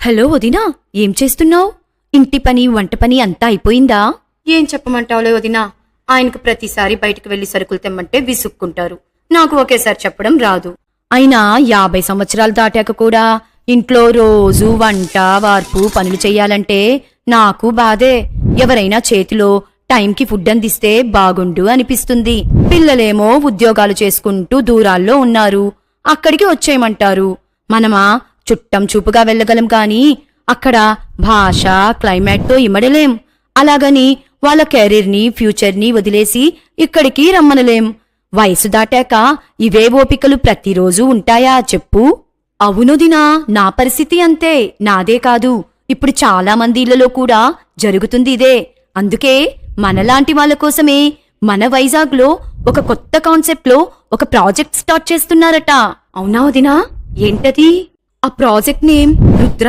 Hello వదినా, ఏం చేస్తున్నావు? ఇంటి పని వంట పని అంతా అయిపోయిందా? ఏం చెప్పమంటావులే వదినా, ఆయనకు ప్రతిసారి బయటకు వెళ్లి సరుకులు తెమ్మంటే విసుక్కుంటారు. నాకు ఒకేసారి చెప్పడం రాదు. అయినా 50 సంవత్సరాలు దాటాక కూడా ఇంట్లో రోజు వంట వార్పు పనులు చెయ్యాలంటే నాకు బాధే. ఎవరైనా చేతిలో టైంకి ఫుడ్ అందిస్తే బాగుండు అనిపిస్తుంది. పిల్లలేమో ఉద్యోగాలు చేసుకుంటూ దూరాల్లో ఉన్నారు, అక్కడికి వచ్చేయమంటారు. మనమా చుట్టం చూపుగా వెళ్ళగలం కాని అక్కడ భాష క్లైమేట్తో ఇమడలేం. అలాగని వాళ్ళ కెరీర్ని ఫ్యూచర్ని వదిలేసి ఇక్కడికి రమ్మనలేం. వయసు దాటాక ఇవే ఓపికలు ప్రతిరోజు ఉంటాయా చెప్పు? అవునుదినా, నా పరిస్థితి అంతే. నాదే కాదు, ఇప్పుడు చాలా మంది ఇళ్లలో కూడా జరుగుతుంది ఇదే. అందుకే మనలాంటి వాళ్ళ కోసమే మన వైజాగ్లో ఒక కొత్త కాన్సెప్ట్లో ఒక ప్రాజెక్ట్ స్టార్ట్ చేస్తున్నారట. అవునా వదినా? ఏంటది? ఆ ప్రాజెక్ట్ నేమ్ రుద్ర